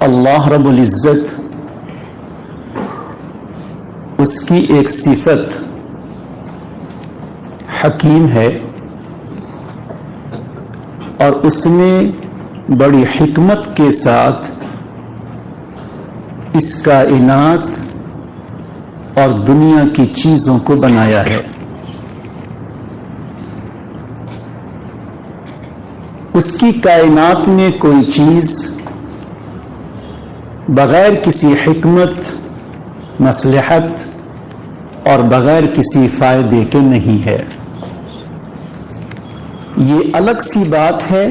اللہ رب العزت اس کی ایک صفت حکیم ہے اور اس نے بڑی حکمت کے ساتھ اس کائنات اور دنیا کی چیزوں کو بنایا ہے. اس کی کائنات میں کوئی چیز بغیر کسی حکمت، مصلحت اور بغیر کسی فائدے کے نہیں ہے. یہ الگ سی بات ہے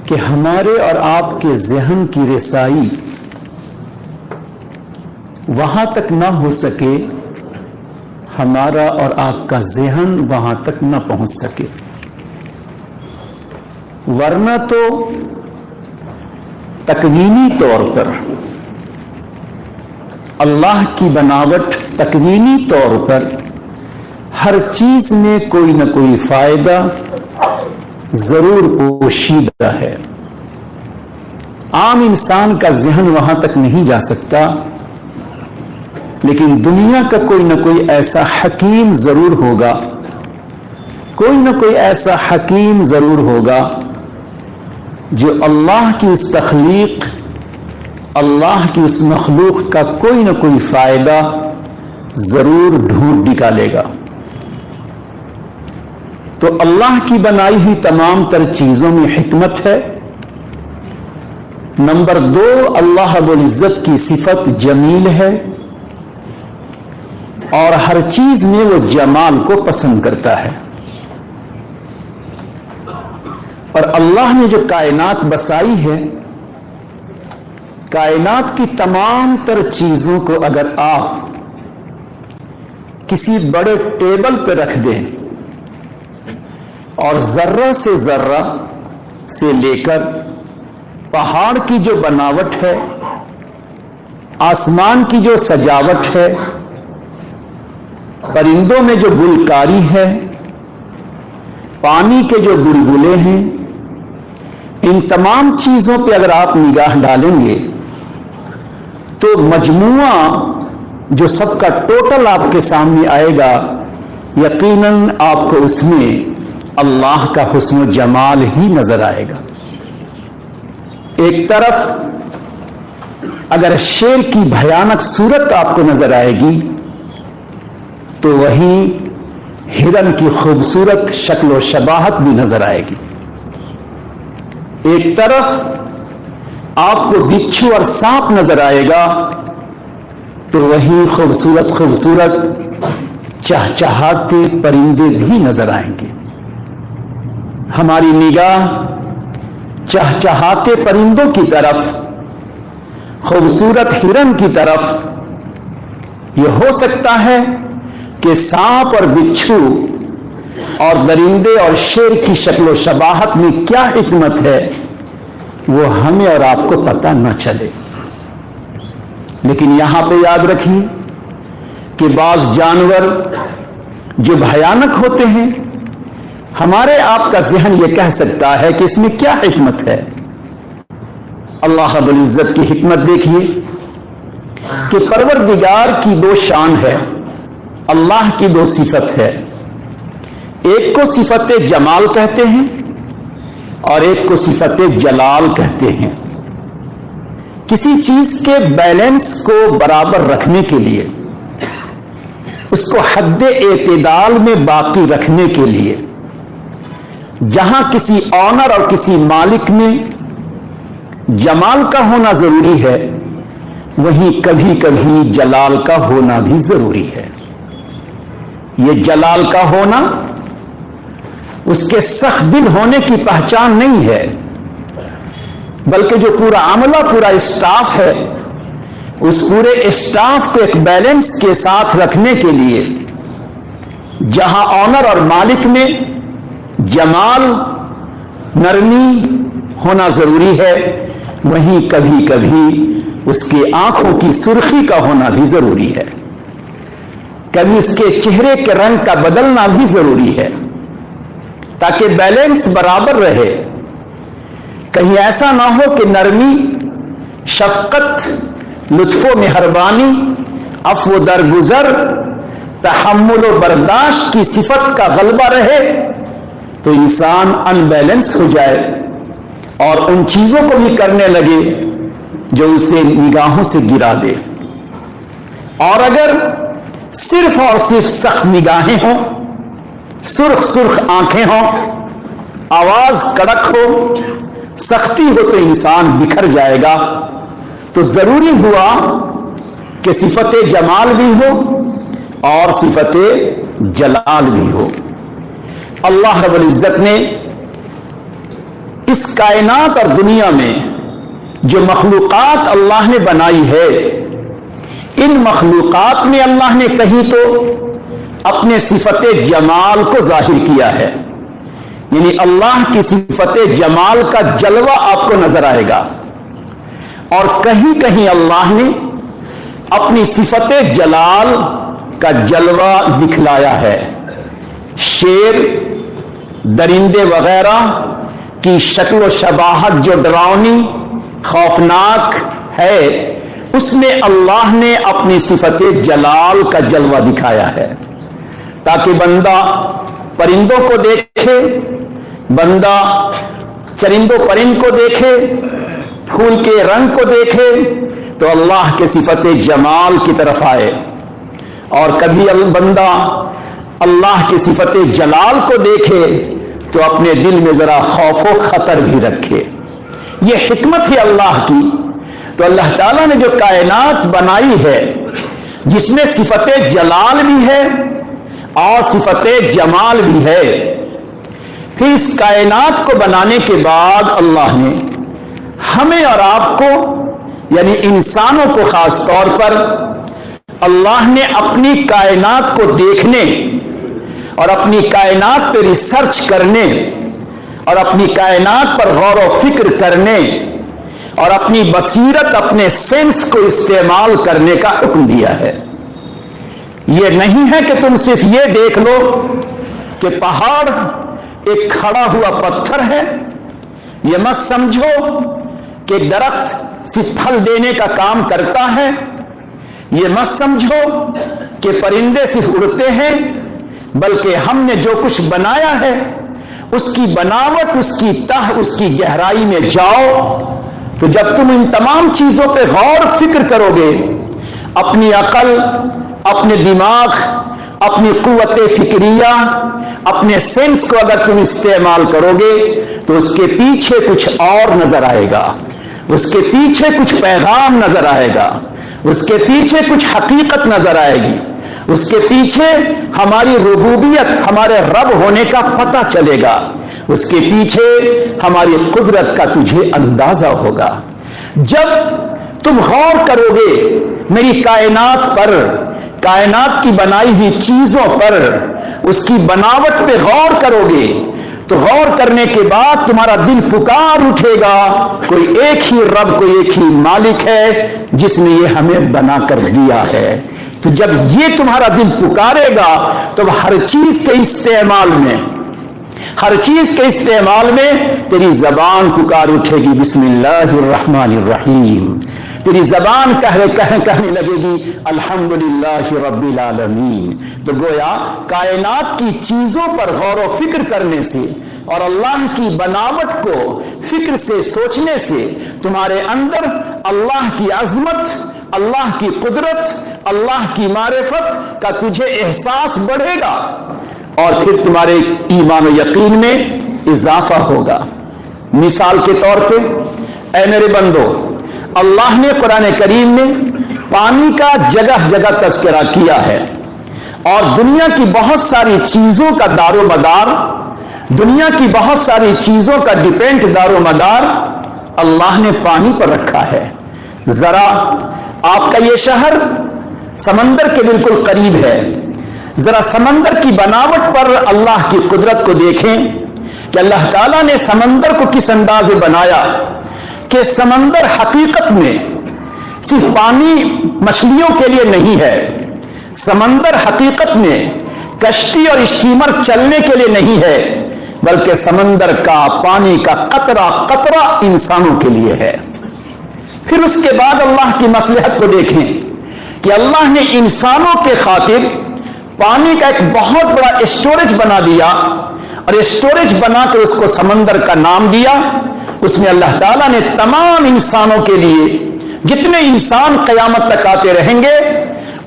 کہ ہمارے اور آپ کے ذہن کی رسائی وہاں تک نہ ہو سکے، ہمارا اور آپ کا ذہن وہاں تک نہ پہنچ سکے، ورنہ تو تکوینی طور پر اللہ کی بناوٹ تکوینی طور پر ہر چیز میں کوئی نہ کوئی فائدہ ضرور پوشیدہ ہے. عام انسان کا ذہن وہاں تک نہیں جا سکتا، لیکن دنیا کا کوئی نہ کوئی ایسا حکیم ضرور ہوگا، کوئی نہ کوئی ایسا حکیم ضرور ہوگا جو اللہ کی اس تخلیق، اللہ کی اس مخلوق کا کوئی نہ کوئی فائدہ ضرور ڈھونڈ نکالے گا. تو اللہ کی بنائی ہوئی تمام تر چیزوں میں حکمت ہے. نمبر 2، اللہ رب العزت کی صفت جمیل ہے اور ہر چیز میں وہ جمال کو پسند کرتا ہے. اور اللہ نے جو کائنات بسائی ہے، کائنات کی تمام تر چیزوں کو اگر آپ کسی بڑے ٹیبل پہ رکھ دیں اور ذرہ سے ذرہ سے لے کر پہاڑ کی جو بناوٹ ہے، آسمان کی جو سجاوٹ ہے، پرندوں میں جو گلکاری ہے، پانی کے جو بلبلے ہیں، ان تمام چیزوں پہ اگر آپ نگاہ ڈالیں گے تو مجموعہ جو سب کا ٹوٹل آپ کے سامنے آئے گا، یقیناً آپ کو اس میں اللہ کا حسن و جمال ہی نظر آئے گا. ایک طرف اگر شیر کی بھیانک صورت آپ کو نظر آئے گی تو وہیں ہرن کی خوبصورت شکل و شباہت بھی نظر آئے گی. ایک طرف آپ کو بچھو اور سانپ نظر آئے گا تو وہیں خوبصورت خوبصورت چہچہاتے پرندے بھی نظر آئیں گے. ہماری نگاہ چہچہاتے پرندوں کی طرف، خوبصورت ہرن کی طرف، یہ ہو سکتا ہے کہ سانپ اور بچھو اور درندے اور شیر کی شکل و شباہت میں کیا حکمت ہے وہ ہمیں اور آپ کو پتہ نہ چلے. لیکن یہاں پہ یاد رکھیے کہ بعض جانور جو بھیانک ہوتے ہیں، ہمارے آپ کا ذہن یہ کہہ سکتا ہے کہ اس میں کیا حکمت ہے. اللہ رب العزت کی حکمت دیکھیے کہ پروردگار کی 2 شان ہے، اللہ کی 2 صفت ہے. ایک کو صفت جمال کہتے ہیں اور ایک کو صفت جلال کہتے ہیں. کسی چیز کے بیلنس کو برابر رکھنے کے لیے، اس کو حد اعتدال میں باقی رکھنے کے لیے، جہاں کسی آنر اور کسی مالک میں جمال کا ہونا ضروری ہے، وہیں کبھی کبھی جلال کا ہونا بھی ضروری ہے. یہ جلال کا ہونا اس کے سخت دل ہونے کی پہچان نہیں ہے، بلکہ جو پورا عملہ، پورا اسٹاف ہے، اس پورے اسٹاف کو ایک بیلنس کے ساتھ رکھنے کے لیے جہاں آنر اور مالک میں جمال، نرمی ہونا ضروری ہے، وہیں کبھی کبھی اس کی آنکھوں کی سرخی کا ہونا بھی ضروری ہے، کبھی اس کے چہرے کے رنگ کا بدلنا بھی ضروری ہے، تاکہ بیلنس برابر رہے. کہیں ایسا نہ ہو کہ نرمی، شفقت، لطف و مہربانی، عفو درگزر، تحمل و برداشت کی صفت کا غلبہ رہے تو انسان ان بیلنس ہو جائے اور ان چیزوں کو بھی کرنے لگے جو اسے نگاہوں سے گرا دے. اور اگر صرف اور صرف سخت نگاہیں ہوں، سرخ سرخ آنکھیں ہوں، آواز کڑک ہو، سختی ہو تو انسان بکھر جائے گا. تو ضروری ہوا کہ صفت جمال بھی ہو اور صفت جلال بھی ہو. اللہ رب العزت نے اس کائنات اور دنیا میں جو مخلوقات اللہ نے بنائی ہے، ان مخلوقات میں اللہ نے کہیں تو اپنے صفت جمال کو ظاہر کیا ہے، یعنی اللہ کی صفت جمال کا جلوہ آپ کو نظر آئے گا، اور کہیں کہیں اللہ نے اپنی صفت جلال کا جلوہ دکھلایا ہے. شیر، درندے وغیرہ کی شکل و شباہت جو ڈراؤنی خوفناک ہے، اس میں اللہ نے اپنی صفت جلال کا جلوہ دکھایا ہے تاکہ بندہ پرندوں کو دیکھے، بندہ چرند و پرند کو دیکھے، پھول کے رنگ کو دیکھے تو اللہ کے صفت جمال کی طرف آئے، اور کبھی بندہ اللہ کی صفت جلال کو دیکھے تو اپنے دل میں ذرا خوف و خطر بھی رکھے. یہ حکمت ہے اللہ کی. تو اللہ تعالیٰ نے جو کائنات بنائی ہے جس میں صفت جلال بھی ہے اور صفت جمال بھی ہے، پھر اس کائنات کو بنانے کے بعد اللہ نے ہمیں اور آپ کو یعنی انسانوں کو خاص طور پر اللہ نے اپنی کائنات کو دیکھنے اور اپنی کائنات پہ ریسرچ کرنے اور اپنی کائنات پر غور و فکر کرنے اور اپنی بصیرت، اپنے سینس کو استعمال کرنے کا حکم دیا ہے. یہ نہیں ہے کہ تم صرف یہ دیکھ لو کہ پہاڑ ایک کھڑا ہوا پتھر ہے، یہ مت سمجھو کہ درخت صرف پھل دینے کا کام کرتا ہے، یہ مت سمجھو کہ پرندے صرف اڑتے ہیں، بلکہ ہم نے جو کچھ بنایا ہے اس کی بناوٹ، اس کی تہ، اس کی گہرائی میں جاؤ تو جب تم ان تمام چیزوں پہ غور فکر کرو گے، اپنی عقل، اپنے دماغ، اپنی قوت فکریہ، اپنے سینس کو اگر تم استعمال کرو گے تو اس کے پیچھے کچھ اور نظر آئے گا، اس کے پیچھے کچھ پیغام نظر آئے گا، اس کے پیچھے کچھ حقیقت نظر آئے گی، اس کے پیچھے ہماری ربوبیت، ہمارے رب ہونے کا پتہ چلے گا، اس کے پیچھے ہماری قدرت کا تجھے اندازہ ہوگا. جب تم غور کرو گے میری کائنات پر، کائنات کی بنائی ہوئی چیزوں پر، اس کی بناوٹ پہ غور کرو گے تو غور کرنے کے بعد تمہارا دل پکار اٹھے گا، کوئی ایک ہی رب، کوئی ایک ہی مالک ہے جس نے یہ ہمیں بنا کر دیا ہے. تو جب یہ تمہارا دل پکارے گا تو ہر چیز کے استعمال میں، ہر چیز کے استعمال میں تیری زبان پکار اٹھے گی، بسم اللہ الرحمن الرحیم. تیری زبان کہنے لگے گی الحمدللہ رب العالمین. تو گویا کائنات کی چیزوں پر غور و فکر کرنے سے اور اللہ کی بناوٹ کو فکر سے سوچنے سے تمہارے اندر اللہ کی عظمت، اللہ کی قدرت، اللہ کی معرفت کا تجھے احساس بڑھے گا اور پھر تمہارے ایمان و یقین میں اضافہ ہوگا. مثال کے طور پہ اے میرے بندو، اللہ نے قرآن کریم میں پانی کا جگہ جگہ تذکرہ کیا ہے، اور دنیا کی بہت ساری چیزوں کا دار و مدار، دنیا کی بہت ساری چیزوں کا ڈیپینڈ دار و مدار اللہ نے پانی پر رکھا ہے. ذرا آپ کا یہ شہر سمندر کے بالکل قریب ہے، ذرا سمندر کی بناوٹ پر اللہ کی قدرت کو دیکھیں کہ اللہ تعالیٰ نے سمندر کو کس انداز میں بنایا کہ سمندر حقیقت میں صرف پانی مچھلیوں کے لیے نہیں ہے، سمندر حقیقت میں کشتی اور اسٹیمر چلنے کے لیے نہیں ہے، بلکہ سمندر کا پانی کا قطرہ قطرہ انسانوں کے لیے ہے۔ پھر اس کے بعد اللہ کی مصلحت کو دیکھیں کہ اللہ نے انسانوں کے خاطر پانی کا ایک بہت بڑا اسٹوریج بنا دیا، اور اسٹوریج بنا کر اس کو سمندر کا نام دیا۔ اس میں اللہ تعالیٰ نے تمام انسانوں کے لیے، جتنے انسان قیامت تک آتے رہیں گے،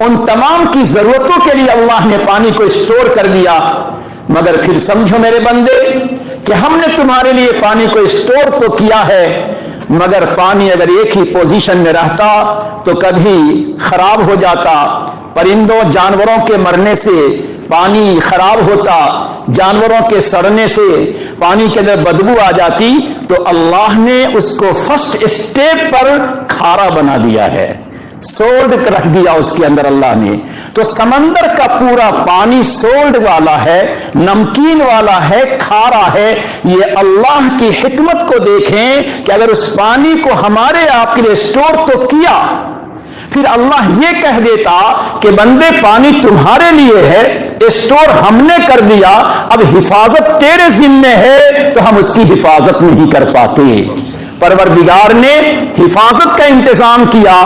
ان تمام کی ضرورتوں کے لیے اللہ نے پانی کو اسٹور کر دیا۔ مگر پھر سمجھو میرے بندے کہ ہم نے تمہارے لیے پانی کو اسٹور تو کیا ہے، مگر پانی اگر ایک ہی پوزیشن میں رہتا تو کبھی خراب ہو جاتا، پرندوں جانوروں کے مرنے سے پانی خراب ہوتا، جانوروں کے سڑنے سے پانی کے اندر بدبو آ جاتی، تو اللہ نے اس کو فرسٹ اسٹیپ پر کھارا بنا دیا ہے، سولڈ رکھ دیا اس کے اندر اللہ نے۔ تو سمندر کا پورا پانی سولڈ والا ہے، نمکین والا ہے، کھارا ہے۔ یہ اللہ کی حکمت کو دیکھیں کہ اگر اس پانی کو ہمارے آپ کے لیے اسٹور تو کیا، پھر اللہ یہ کہہ دیتا کہ بندے پانی تمہارے لیے ہے، اسٹور ہم نے کر دیا، اب حفاظت تیرے ذمہ ہے، تو ہم اس کی حفاظت نہیں کر پاتے۔ پروردگار نے حفاظت کا انتظام کیا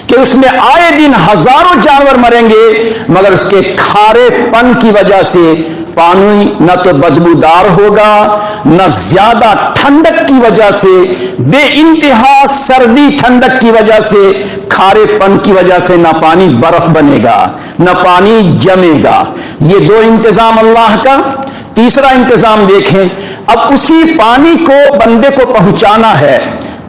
کہ اس میں آئے دن ہزاروں جانور مریں گے، مگر اس کے کھارے پن کی وجہ سے پانی نہ تو بدبودار ہوگا، نہ زیادہ ٹھنڈک کی وجہ سے، بے انتہا سردی ٹھنڈک کی وجہ سے، کھارے پن کی وجہ سے نہ پانی برف بنے گا، نہ پانی جمے گا۔ یہ دو انتظام اللہ کا۔ تیسرا انتظام دیکھیں، اب اسی پانی کو بندے کو پہنچانا ہے،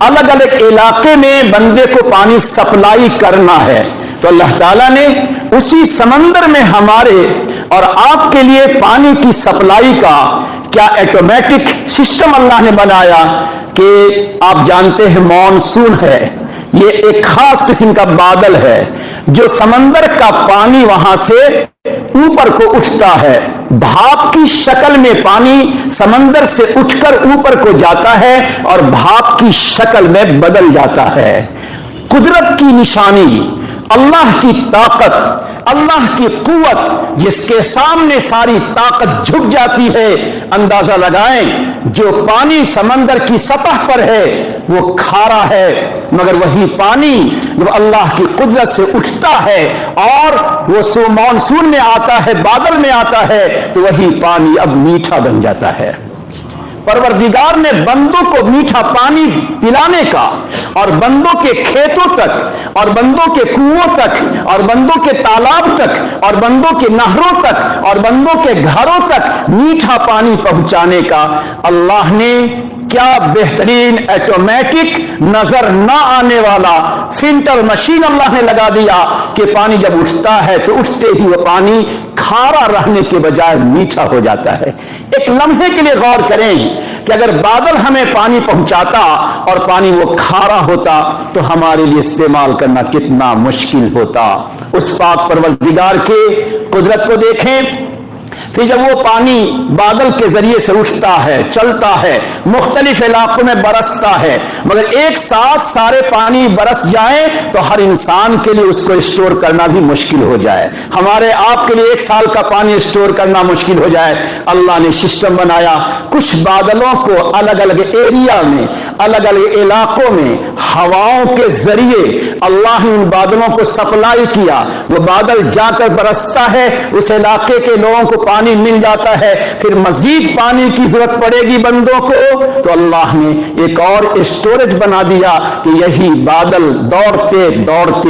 الگ الگ علاقے میں بندے کو پانی سپلائی کرنا ہے، تو اللہ تعالیٰ نے اسی سمندر میں ہمارے اور آپ کے لیے پانی کی سپلائی کا کیا آٹومیٹک سسٹم اللہ نے بنایا کہ آپ جانتے ہیں مانسون ہے، یہ ایک خاص قسم کا بادل ہے جو سمندر کا پانی وہاں سے اوپر کو اٹھتا ہے، بھاپ کی شکل میں پانی سمندر سے اٹھ کر اوپر کو جاتا ہے اور بھاپ کی شکل میں بدل جاتا ہے۔ قدرت کی نشانی، اللہ کی طاقت، اللہ کی قوت، جس کے سامنے ساری طاقت جھک جاتی ہے۔ اندازہ لگائیں، جو پانی سمندر کی سطح پر ہے وہ کھارا ہے، مگر وہی پانی جب اللہ کی قدرت سے اٹھتا ہے اور وہ مانسون میں آتا ہے، بادل میں آتا ہے، تو وہی پانی اب میٹھا بن جاتا ہے۔ پروردگار نے بندوں کو میٹھا پانی پلانے کا، اور بندوں کے کھیتوں تک، اور بندوں کے کنووں تک، اور بندوں کے تالاب تک، اور بندوں کے نہروں تک، اور بندوں کے گھروں تک میٹھا پانی پہنچانے کا اللہ نے کیا بہترین آٹومیٹک نظر نہ آنے والا فلٹر مشین اللہ نے لگا دیا کہ پانی جب اٹھتا ہے تو اٹھتے ہی وہ پانی کھارا رہنے کے بجائے میٹھا ہو جاتا ہے۔ ایک لمحے کے لیے غور کریں کہ اگر بادل ہمیں پانی پہنچاتا اور پانی وہ کھارا ہوتا تو ہمارے لیے استعمال کرنا کتنا مشکل ہوتا۔ اس پاک پروردگار کے قدرت کو دیکھیں۔ پھر جب وہ پانی بادل کے ذریعے سے اٹھتا ہے، چلتا ہے، مختلف علاقوں میں برستا ہے، مگر ایک ساتھ سارے پانی برس جائیں تو ہر انسان کے لیے اس کو اسٹور کرنا بھی مشکل ہو جائے، ہمارے آپ کے لیے ایک سال کا پانی اسٹور کرنا مشکل ہو جائے۔ اللہ نے سسٹم بنایا، کچھ بادلوں کو الگ الگ ایریا میں، الگ الگ علاقوں میں ہواؤں کے ذریعے اللہ نے ان بادلوں کو سپلائی کیا، وہ بادل جا کر برستا ہے، اس علاقے کے لوگوں کو پانی مل جاتا ہے، پھر مزید پانی کی ضرورت پڑے گی بندوں کو، تو اللہ نے ایک اور اسٹوریج بنا دیا کہ یہی بادل دوڑتے دوڑتے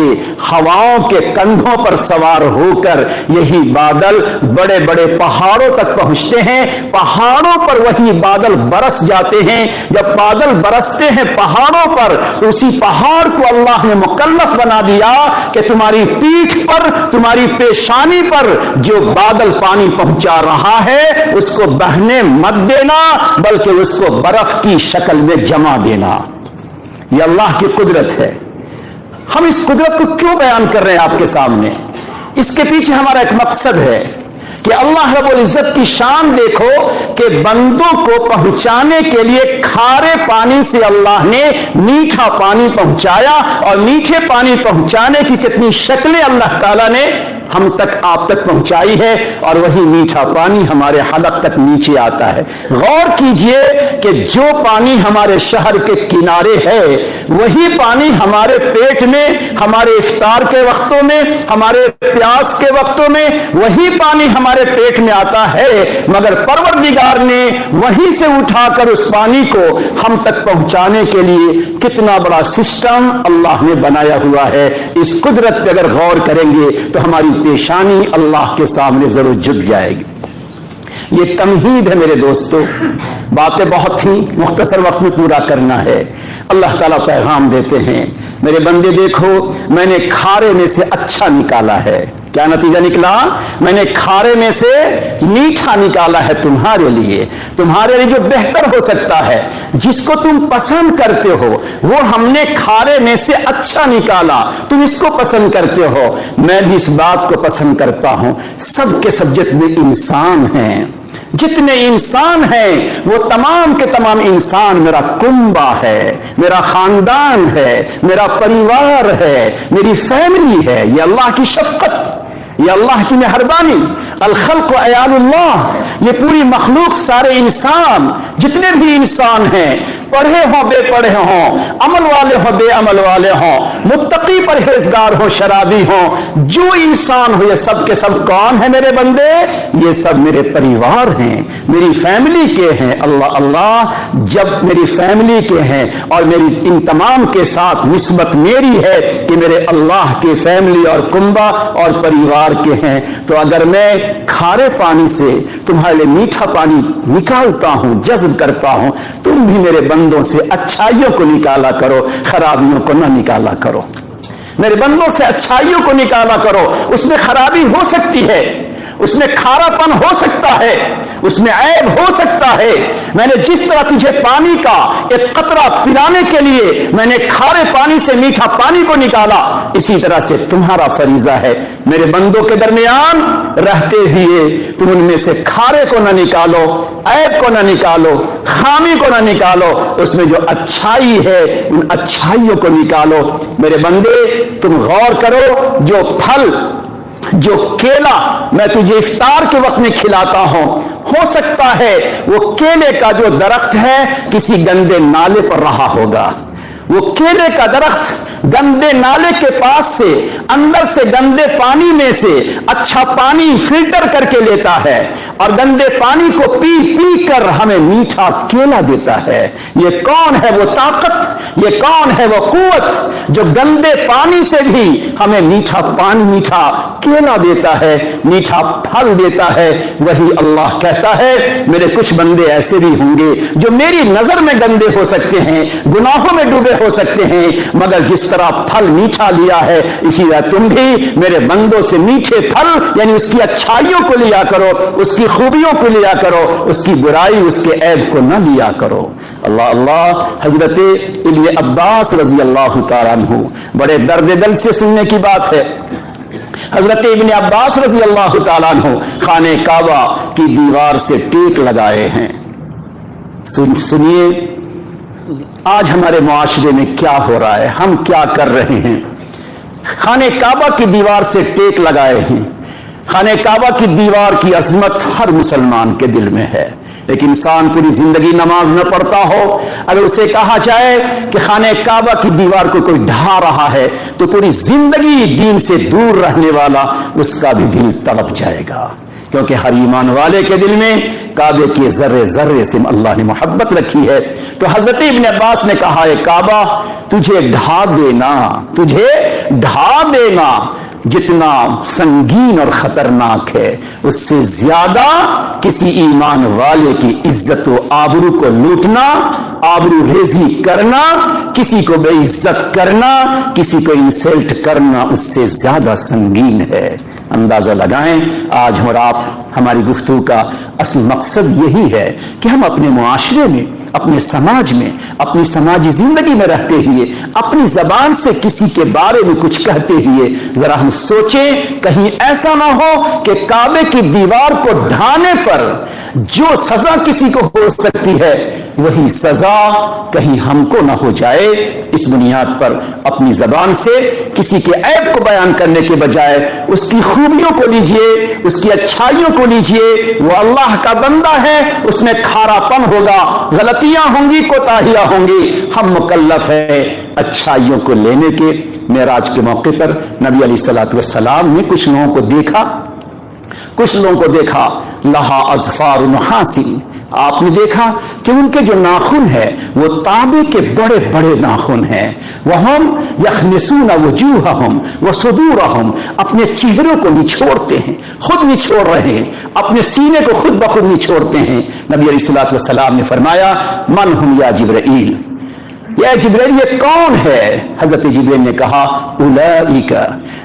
ہواؤں کے کندھوں پر سوار ہو کر یہی بادل بڑے بڑے پہاڑوں تک پہنچتے ہیں، پہاڑوں پر وہی بادل برس جاتے ہیں۔ جب بادل برستے ہیں پہاڑوں پر، اسی پہاڑ کو اللہ نے مکلف بنا دیا کہ تمہاری پیٹھ پر، تمہاری پیشانی پر جو بادل پانی پہنچا رہا ہے اس کو بہنے مت دینا، بلکہ اس کو برف کی شکل میں جما دینا۔ یہ اللہ کی قدرت ہے۔ ہم اس قدرت کو کیوں بیان کر رہے ہیں آپ کے سامنے؟ اس کے پیچھے ہمارا ایک مقصد ہے کہ اللہ رب العزت کی شان دیکھو کہ بندوں کو پہنچانے کے لیے کھارے پانی سے اللہ نے میٹھا پانی پہنچایا، اور میٹھے پانی پہنچانے کی کتنی شکلیں اللہ تعالیٰ نے ہم تک آپ تک پہنچائی ہے، اور وہی میٹھا پانی ہمارے حلق تک نیچے آتا ہے۔ غور کیجئے کہ جو پانی ہمارے شہر کے کنارے ہے وہی پانی ہمارے پیٹ میں، ہمارے افطار کے وقتوں میں، ہمارے پیاس کے وقتوں میں وہی پانی ہمارے پیٹ میں آتا ہے، مگر پروردگار نے وہیں سے اٹھا کر اس پانی کو ہم تک پہنچانے کے لیے کتنا بڑا سسٹم اللہ نے بنایا ہوا ہے۔ اس قدرت پہ اگر غور کریں گے تو ہماری پیشانی اللہ کے سامنے ضرور جھک جائے گی۔ یہ تمہید ہے میرے دوستو، باتیں بہت تھیں، مختصر وقت میں پورا کرنا ہے۔ اللہ تعالیٰ پیغام دیتے ہیں، میرے بندے دیکھو میں نے کھارے میں سے اچھا نکالا ہے۔ کیا نتیجہ نکلا؟ میں نے کھارے میں سے میٹھا نکالا ہے تمہارے لیے جو بہتر ہو سکتا ہے، جس کو تم پسند کرتے ہو وہ ہم نے کھارے میں سے اچھا نکالا، تم اس کو پسند کرتے ہو، میں بھی اس بات کو پسند کرتا ہوں۔ سب کے سب جتنے انسان ہیں، جتنے انسان ہیں وہ تمام کے تمام انسان میرا کنبہ ہے، میرا خاندان ہے، میرا پریوار ہے، میری فیملی ہے۔ یہ اللہ کی شفقت، یہ اللہ کی مہربانی۔ الخلق عیال اللہ، یہ پوری مخلوق، سارے انسان جتنے بھی انسان ہیں، پڑھے ہوں بے پڑھے ہوں، عمل والے ہوں بے عمل والے ہوں، متقی پرہیزگار ہوں شرابی ہوں، جو انسان ہو یہ سب کے سب کون ہیں میرے بندے؟ یہ سب میرے پریوار ہیں، میری فیملی کے ہیں۔ اللہ اللہ، جب میری فیملی کے ہیں اور میری ان تمام کے ساتھ نسبت میری ہے کہ میرے اللہ کے فیملی اور کنبہ اور پریوار کے ہیں، تو اگر میں کھارے پانی سے تمہارے لیے میٹھا پانی نکالتا ہوں، جذب کرتا ہوں، تم بھی میرے بندوں سے اچھائیوں کو نکالا کرو، خرابیوں کو نہ نکالا کرو۔ میرے بندوں سے اچھائیوں کو نکالا کرو۔ اس میں خرابی ہو سکتی ہے، اس میں کھارا پن ہو سکتا ہے، اس میں عیب ہو سکتا ہے۔ میں نے جس طرح تجھے پانی کا ایک قطرہ پلانے کے لیے میں نے کھارے پانی سے میٹھا پانی کو نکالا، اسی طرح سے تمہارا فریضہ ہے میرے بندوں کے درمیان رہتے ہوئے تم ان میں سے کھارے کو نہ نکالو، عیب کو نہ نکالو، خامی کو نہ نکالو، اس میں جو اچھائی ہے ان اچھائیوں کو نکالو۔ میرے بندے تم غور کرو، جو پھل، جو کیلا میں تجھے افطار کے وقت میں کھلاتا ہوں، ہو سکتا ہے وہ کیلے کا جو درخت ہے کسی گندے نالے پر رہا ہوگا، وہ کیلے کا درخت گندے نالے کے پاس سے اندر سے گندے پانی میں سے اچھا پانی فلٹر کر کے لیتا ہے اور گندے پانی کو پی پی کر ہمیں میٹھا کیلا دیتا ہے۔ یہ کون ہے وہ طاقت، یہ کون ہے وہ قوت جو گندے پانی سے بھی ہمیں میٹھا پانی، میٹھا کیلا دیتا ہے، میٹھا پھل دیتا ہے؟ وہی اللہ کہتا ہے میرے کچھ بندے ایسے بھی ہوں گے جو میری نظر میں گندے ہو سکتے ہیں، گناہوں میں ڈوبے ہو سکتے ہیں، مگر جس طرح پھل میٹھا لیا ہے اسی طرح تم بھی میرے بندوں سے میٹھے پھل، یعنی اس کی اچھائیوں کو لیا کرو، اس کی خوبیوں کو لیا کرو، اس کی برائی، اس کے عیب کو نہ لیا کرو۔ اللہ اللہ۔ حضرت ابن عباس رضی اللہ تعالیٰ عنہ، بڑے درد دل سے سننے کی بات ہے، حضرت ابن عباس رضی اللہ تعالیٰ عنہ خانہ کعبہ کی دیوار سے ٹیک لگائے ہیں۔ سنیے آج ہمارے معاشرے میں کیا ہو رہا ہے، ہم کیا کر رہے ہیں۔ خانہ کعبہ کی دیوار سے ٹیک لگائے ہیں۔ خانہ کعبہ کی دیوار کی عظمت ہر مسلمان کے دل میں ہے، لیکن انسان پوری زندگی نماز نہ پڑھتا ہو، اگر اسے کہا جائے کہ خانہ کعبہ کی دیوار کو کوئی ڈھا رہا ہے تو پوری زندگی دین سے دور رہنے والا اس کا بھی دل تڑپ جائے گا، کیونکہ ہر ایمان والے کے دل میں کعبے کے ذرے ذرے سے اللہ نے محبت رکھی ہے۔ تو حضرت ابن عباس نے کہا ہے کعبہ تجھے ڈھا دینا، تجھے ڈھا دینا جتنا سنگین اور خطرناک ہے، اس سے زیادہ کسی ایمان والے کی عزت و آبرو کو لوٹنا، آبرو ریزی کرنا، کسی کو بے عزت کرنا، کسی کو انسلٹ کرنا اس سے زیادہ سنگین ہے۔ اندازہ لگائیں آج اور آپ ہماری گفتگو کا اصل مقصد یہی ہے کہ ہم اپنے معاشرے میں اپنے سماج میں، اپنی سماجی زندگی میں رہتے ہوئے اپنی زبان سے کسی کے بارے میں کچھ کہتے ہوئے ذرا ہم سوچیں، کہیں ایسا نہ ہو کہ کعبے کی دیوار کو ڈھانے پر جو سزا کسی کو ہو سکتی ہے وہی سزا کہیں ہم کو نہ ہو جائے۔ اس بنیاد پر اپنی زبان سے کسی کے عیب کو بیان کرنے کے بجائے اس کی خوبیوں کو لیجئے، اس کی اچھائیوں کو لیجئے۔ وہ اللہ کا بندہ ہے، اس میں کھارا پن ہوگا، غلطیاں ہوں گی، کوتاہیاں ہوں گی، ہم مکلف ہیں اچھائیوں کو لینے کے۔ معراج کے موقع پر نبی علیہ الصلوۃ والسلام نے کچھ لوگوں کو دیکھا لہا اظفار نحاسن، آپ نے دیکھا کہ ان کے جو ناخن ہے وہ تانبے کے بڑے بڑے ناخن ہیں۔ وہم یخنسون وجوہہم وصدورہم، اپنے چہروں کو نچوڑتے ہیں، خود نچوڑ رہے ہیں، اپنے سینے کو خود بخود نچوڑتے ہیں۔ نبی علیہ الصلوۃ والسلام نے فرمایا من ہم یا جبرائیل، یا جبرائیل یہ کون ہے؟ حضرت جبرائیل نے کہا اولئک،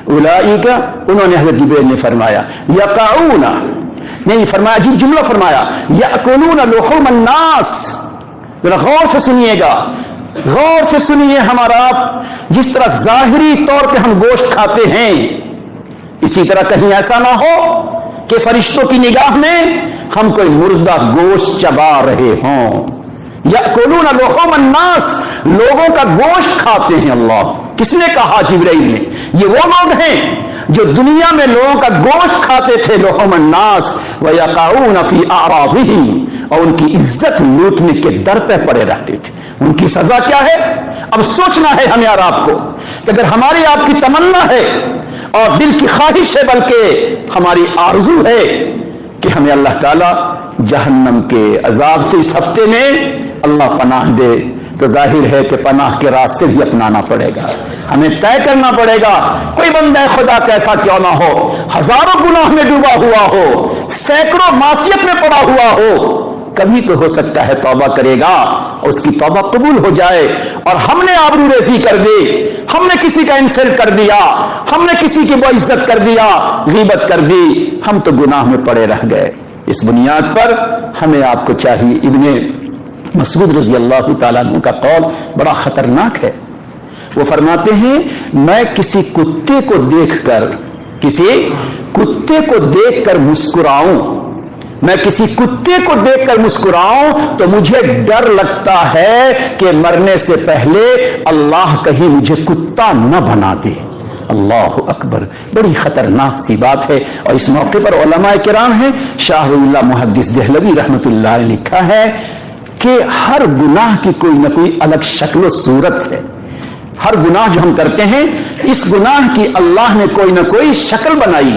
انہوں نے حضرت جبرائیل نے فرمایا یقعون، نہیں فرمایا عجیب جملہ فرمایا یأکلون لحوم الناس۔ ذرا غور سے سنیے گا، غور سے سنیے ہمارا آپ، جس طرح ظاہری طور پہ ہم گوشت کھاتے ہیں اسی طرح کہیں ایسا نہ ہو کہ فرشتوں کی نگاہ میں ہم کوئی مردہ گوشت چبا رہے ہوں۔ یأکلون لحوم الناس، لوگوں کا گوشت کھاتے ہیں۔ اللہ کس نے کہا؟ جبرائیل نے۔ یہ وہ لوگ ہیں جو دنیا میں لوگوں کا گوشت کھاتے تھے، لحوم الناس، ویقعون فی اعراضہم، اور ان کی عزت لوٹنے کے در پہ پڑے رہتے تھے۔ ان کی سزا کیا ہے؟ اب سوچنا ہے ہمیں اور آپ کو کہ اگر ہماری آپ کی تمنا ہے اور دل کی خواہش ہے، بلکہ ہماری آرزو ہے کہ ہمیں اللہ تعالی جہنم کے عذاب سے اس ہفتے میں اللہ پناہ دے، تو ظاہر ہے کہ پناہ کے راستے بھی اپنانا پڑے گا، ہمیں طے کرنا پڑے گا۔ کوئی بندہ خدا کیسا کیوں نہ ہو، ہزاروں گناہ میں ڈوبا ہوا ہو، سینکڑوں معصیت میں پڑا ہوا ہو، کبھی تو ہو سکتا ہے توبہ کرے گا اور اس کی توبہ قبول ہو جائے، اور ہم نے آبرو ریزی کر دی، ہم نے کسی کا انسلٹ کر دیا، ہم نے کسی کی باعزت کر دیا، غیبت کر دی، ہم تو گناہ میں پڑے رہ گئے۔ اس بنیاد پر ہمیں آپ کو چاہیے، ابن مسعود رضی اللہ تعالیٰ عنہ کا قول بڑا خطرناک ہے۔ وہ فرماتے ہیں میں کسی کتے کو دیکھ کر مسکراؤں، میں کسی کتے کو دیکھ کر مسکراؤں تو مجھے ڈر لگتا ہے کہ مرنے سے پہلے اللہ کہیں مجھے کتا نہ بنا دے۔ اللہ اکبر، بڑی خطرناک سی بات ہے۔ اور اس موقع پر علماء کرام ہیں، شاہ اللہ محدث دہلوی رحمۃ اللہ علیہ لکھا ہے کہ ہر گناہ کی کوئی نہ کوئی الگ شکل و صورت ہے۔ ہر گناہ جو ہم کرتے ہیں، اس گناہ کی اللہ نے کوئی نہ کوئی شکل بنائی،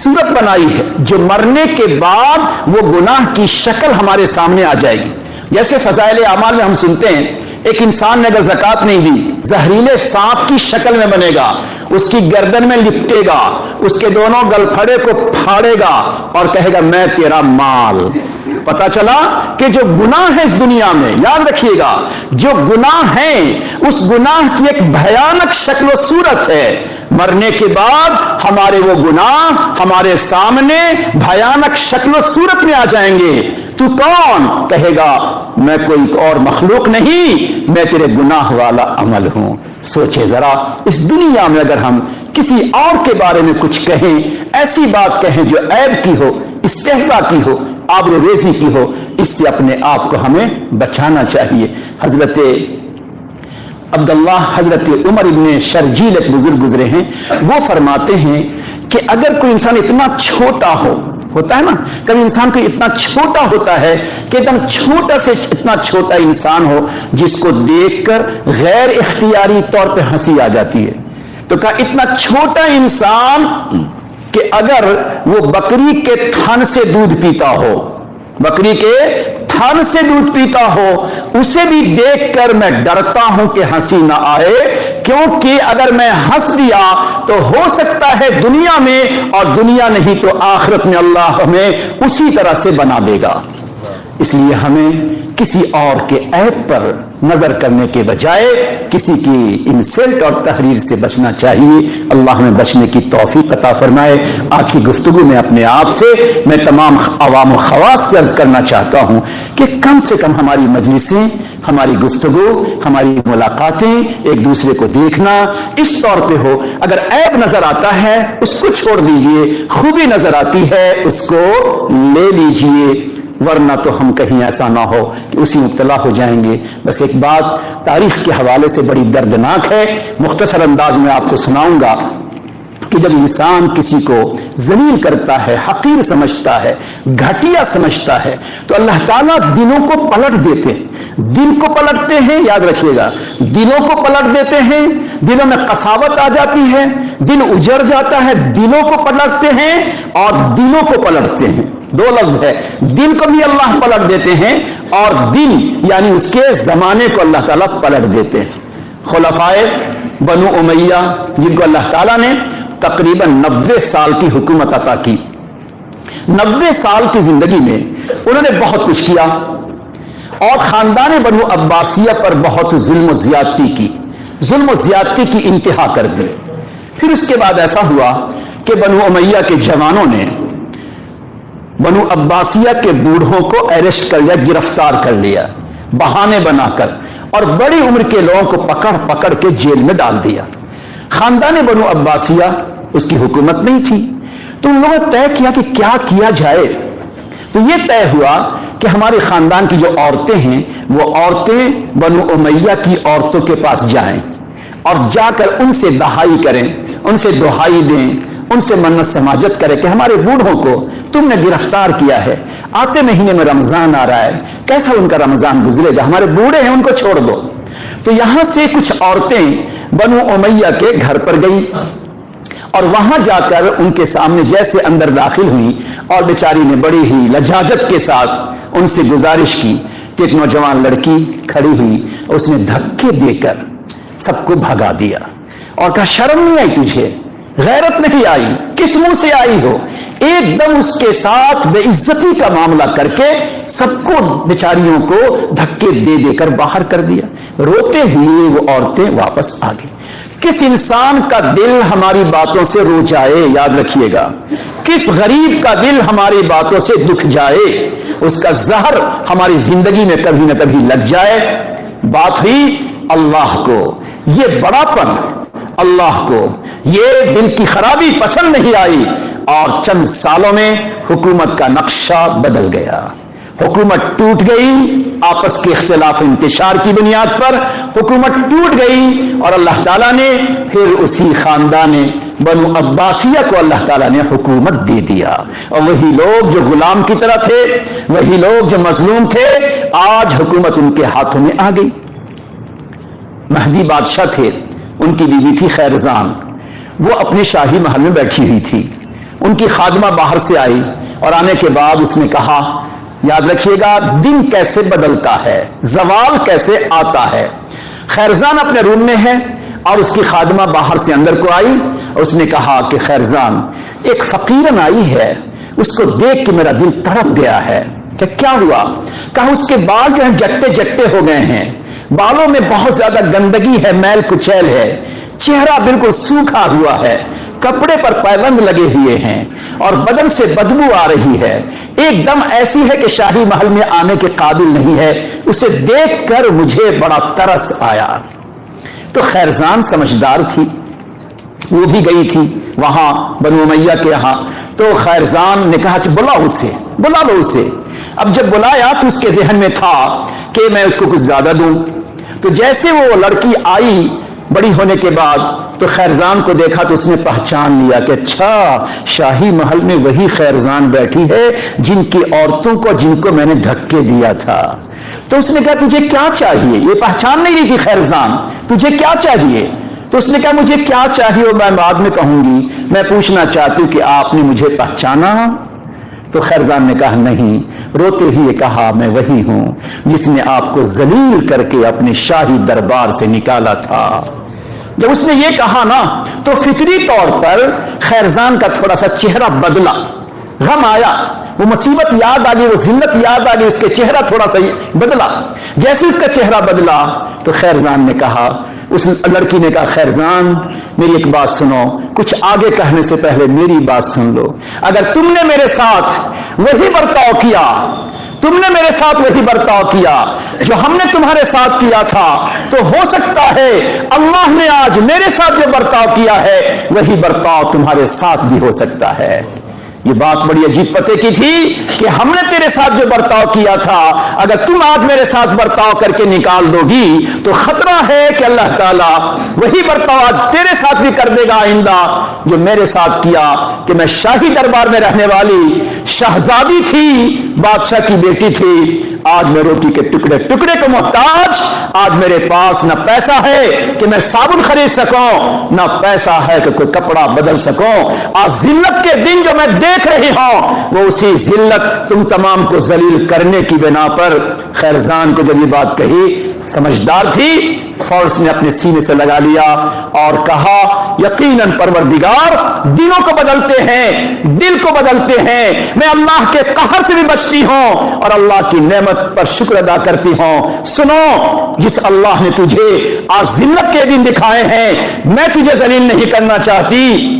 صورت بنائی ہے، جو مرنے کے بعد وہ گناہ کی شکل ہمارے سامنے آ جائے گی۔ جیسے فضائل اعمال میں ہم سنتے ہیں ایک انسان نے اگر زکوٰۃ نہیں دی، زہریلے سانپ کی شکل میں بنے گا، اس کی گردن میں لپٹے گا، اس کے دونوں گلپھڑے کو پھاڑے گا اور کہے گا میں تیرا مال۔ پتا چلا کہ جو گناہ ہے اس دنیا میں، یاد رکھیے گا، جو گناہ ہیں اس گناہ کی ایک بھیانک شکل و صورت ہے۔ مرنے کے بعد ہمارے وہ گناہ ہمارے سامنے بھیانک شکل و صورت میں آ جائیں گے۔ تو کون؟ کہے گا میں کوئی اور مخلوق نہیں، میں تیرے گناہ والا عمل ہوں۔ سوچے ذرا، اس دنیا میں اگر ہم کسی اور کے بارے میں کچھ کہیں، ایسی بات کہیں جو عیب کی ہو، استہزاء کی ہو، آبرو ریزی کی ہو، اس سے اپنے آپ کو ہمیں بچانا چاہیے۔ حضرت عبداللہ، حضرت عمر ابن شرجیل ایک بزرگ گزرے ہیں، وہ فرماتے ہیں کہ اگر کوئی انسان اتنا چھوٹا ہوتا ہے نا، کبھی انسان کو اتنا چھوٹا ہوتا ہے کہ ایک دم چھوٹا سے اتنا چھوٹا انسان ہو جس کو دیکھ کر غیر اختیاری طور پہ ہنسی آ جاتی ہے، تو کہا اتنا چھوٹا انسان کہ اگر وہ بکری کے تھن سے دودھ پیتا ہو، بکری کے تھن سے دودھ پیتا ہو، اسے بھی دیکھ کر میں ڈرتا ہوں کہ ہنسی نہ آئے، کیونکہ اگر میں ہنس دیا تو ہو سکتا ہے دنیا میں، اور دنیا نہیں تو آخرت میں اللہ ہمیں اسی طرح سے بنا دے گا۔ اس لیے ہمیں کسی اور کے عیب پر نظر کرنے کے بجائے کسی کی انسلٹ اور تحریر سے بچنا چاہیے۔ اللہ ہمیں بچنے کی توفیق عطا فرمائے۔ آج کی گفتگو میں اپنے آپ سے، میں تمام عوام و خواص سے عرض کرنا چاہتا ہوں کہ کم سے کم ہماری مجلسیں، ہماری گفتگو، ہماری ملاقاتیں ایک دوسرے کو دیکھنا اس طور پہ ہو، اگر عیب نظر آتا ہے اس کو چھوڑ دیجئے، خوبی نظر آتی ہے اس کو لے لیجئے، ورنہ تو ہم کہیں ایسا نہ ہو کہ اسی مبتلا ہو جائیں گے۔ بس ایک بات تاریخ کے حوالے سے بڑی دردناک ہے، مختصر انداز میں آپ کو سناؤں گا کہ جب انسان کسی کو ذلیل کرتا ہے، حقیر سمجھتا ہے، گھٹیا سمجھتا ہے، تو اللہ تعالیٰ دلوں کو پلٹ دیتے ہیں، دل کو پلٹتے ہیں، یاد رکھیے گا، دلوں کو پلٹ دیتے ہیں، دلوں میں قساوت آ جاتی ہے، دل اجڑ جاتا ہے، دلوں کو پلٹتے ہیں اور دلوں کو پلٹتے ہیں، دو لفظ ہے، دل کو بھی اللہ پلٹ دیتے ہیں اور دل یعنی اس کے زمانے کو اللہ تعالیٰ پلٹ دیتے ہیں۔ خلفائے بنو امیہ جن کو اللہ تعالیٰ نے تقریباً 90 سال کی حکومت عطا کی، 90 سال کی زندگی میں انہوں نے بہت کچھ کیا اور خاندان بنو عباسیہ پر بہت ظلم و زیادتی کی، ظلم و زیادتی کی انتہا کر دی۔ پھر اس کے بعد ایسا ہوا کہ بنو امیہ کے جوانوں نے بنو عباسیہ کے بوڑھوں کو اریسٹ کر لیا، گرفتار کر لیا بہانے بنا کر، اور بڑی عمر کے لوگوں کو پکڑ پکڑ کے جیل میں ڈال دیا۔ خاندان بنو عباسیہ اس کی حکومت نہیں تھی، تو ان لوگوں نے طے کیا کہ کیا کیا جائے۔ تو یہ طے ہوا کہ ہمارے خاندان کی جو عورتیں ہیں وہ عورتیں بنو امیہ کی عورتوں کے پاس جائیں اور جا کر ان سے دہائی کریں، ان سے دہائی دیں، ان سے منت سماجت کرے کہ ہمارے بوڑھوں کو تم نے گرفتار کیا ہے، آتے مہینے میں رمضان آ رہا ہے، کیسا ان کا رمضان گزرے گا، ہمارے بوڑھے ہیں ان کو چھوڑ دو۔ تو یہاں سے کچھ عورتیں بنو امیہ کے گھر پر گئیں اور وہاں جا کر ان کے سامنے جیسے اندر داخل ہوئی اور بیچاری نے بڑی ہی لجاجت کے ساتھ ان سے گزارش کی کہ ایک نوجوان لڑکی کھڑی ہوئی، اس نے دھکے دے کر سب کو بھگا دیا اور کہا شرم نہیں آئی تجھے، غیرت نہیں آئی، کس منہ سے آئی ہو؟ ایک دم اس کے ساتھ بے عزتی کا معاملہ کر کے سب کو بیچاریوں کو دھکے دے دے کر باہر کر دیا۔ روتے ہوئے وہ عورتیں واپس آ گئی۔ کس انسان کا دل ہماری باتوں سے رو جائے، یاد رکھیے گا، کس غریب کا دل ہماری باتوں سے دکھ جائے، اس کا زہر ہماری زندگی میں کبھی نہ کبھی لگ جائے۔ بات ہوئی اللہ کو، یہ بڑا پن اللہ کو، یہ دل کی خرابی پسند نہیں آئی اور چند سالوں میں حکومت کا نقشہ بدل گیا، حکومت ٹوٹ گئی، آپس کے اختلاف انتشار کی بنیاد پر حکومت ٹوٹ گئی اور اللہ تعالیٰ نے پھر اسی خاندان بنو عباسیہ کو اللہ تعالیٰ نے حکومت دے دیا، اور وہی لوگ جو غلام کی طرح تھے، وہی لوگ جو مظلوم تھے، آج حکومت ان کے ہاتھوں میں آ گئی۔ مہدی بادشاہ تھے، ان کی بیوی تھی خیرزان، وہ اپنے شاہی محل میں بیٹھی ہوئی تھی، ان کی خادمہ باہر سے آئی اور آنے کے بعد اس نے کہا، یاد رکھیے گا دن کیسے بدلتا ہے، زوال کیسے آتا ہے۔ خیرزان اپنے روم میں ہے اور اس کی خادمہ باہر سے اندر کو آئی اور اس نے کہا کہ خیرزان ایک فقیرن آئی ہے، اس کو دیکھ کے میرا دل تڑپ گیا ہے۔ کہ کیا ہوا؟ کہا اس کے بال جو ہیں جٹے جٹے ہو گئے ہیں، بالوں میں بہت زیادہ گندگی ہے، میل کچیل ہے، چہرہ بالکل سوکھا ہوا ہے، کپڑے پر پابند لگے ہوئے ہیں اور بدن سے بدبو آ رہی ہے، ایک دم ایسی ہے کہ شاہی محل میں آنے کے قابل نہیں ہے۔ اسے دیکھ کر مجھے بڑا ترس آیا۔ تو خیرزان سمجھدار تھی، وہ بھی گئی تھی وہاں بنو امیہ کے یہاں، تو خیرزان نے کہا بلاؤ اسے، بلا لو اسے۔ اب جب بلایا تو اس کے ذہن میں تھا کہ میں اس کو کچھ زیادہ دوں، تو جیسے وہ لڑکی آئی بڑی ہونے کے بعد تو خیرزان کو دیکھا تو اس نے پہچان لیا کہ اچھا شاہی محل میں وہی خیرزان بیٹھی ہے جن کی عورتوں کو، جن کو میں نے دھکے دیا تھا۔ تو اس نے کہا تجھے کیا چاہیے؟ یہ پہچان نہیں رہی تھی خیرزان، تجھے کیا چاہیے؟ تو اس نے کہا مجھے کیا چاہیے وہ میں بعد میں کہوں گی، میں پوچھنا چاہتی ہوں کہ آپ نے مجھے پہچانا؟ تو خیرزان نے کہا نہیں، روتے ہی کہا میں وہی ہوں جس نے آپ کو ذلیل کر کے اپنے شاہی دربار سے نکالا تھا۔ جب اس نے یہ کہا نا تو فطری طور پر خیرزان کا تھوڑا سا چہرہ بدلا، غم آیا، وہ مصیبت یاد آ گئی، وہ ذلت یاد آ گئی، اس کے چہرہ تھوڑا سا بدلا۔ جیسے اس کا چہرہ بدلا تو خیرزان نے کہا، اس لڑکی نے کہا خیرزان میری ایک بات سنو، کچھ آگے کہنے سے پہلے میری بات سن لو، اگر تم نے میرے ساتھ وہی برتاؤ کیا، تم نے میرے ساتھ وہی برتاؤ کیا جو ہم نے تمہارے ساتھ کیا تھا، تو ہو سکتا ہے اللہ نے آج میرے ساتھ جو برتاؤ کیا ہے وہی برتاؤ تمہارے ساتھ بھی ہو سکتا ہے۔ یہ بات بڑی عجیب پتے کی تھی کہ ہم نے تیرے ساتھ جو برتاؤ کیا تھا اگر تم آج میرے ساتھ برتاؤ کر کے نکال دو گی تو خطرہ ہے کہ اللہ تعالیٰ وہی برتاؤ آج تیرے ساتھ بھی کر دے گا آئندہ جو میرے ساتھ کیا، کہ میں شاہی دربار میں رہنے والی شہزادی تھی، بادشاہ کی بیٹی تھی، آج میں روٹی کے ٹکڑے ٹکڑے کو محتاج، آج میرے پاس نہ پیسہ ہے کہ میں صابن خرید سکوں، نہ پیسہ ہے کہ کوئی کپڑا بدل سکوں۔ آج ذلت کے دن جو میں دیکھ رہی ہوں وہ اسی ذلت تم تمام کو ذلیل کرنے کی بنا پر۔ خیرزان کو جب یہ بات کہی، سمجھدار تھی، فورس نے اپنے سینے سے لگا لیا اور کہا یقیناً پروردگار دلوں کو بدلتے ہیں، دل کو بدلتے ہیں، میں اللہ کے قہر سے بھی بچتی ہوں اور اللہ کی نعمت پر شکر ادا کرتی ہوں۔ سنو، جس اللہ نے تجھے آج ذلت کے دن دکھائے ہیں، میں تجھے ذلیل نہیں کرنا چاہتی۔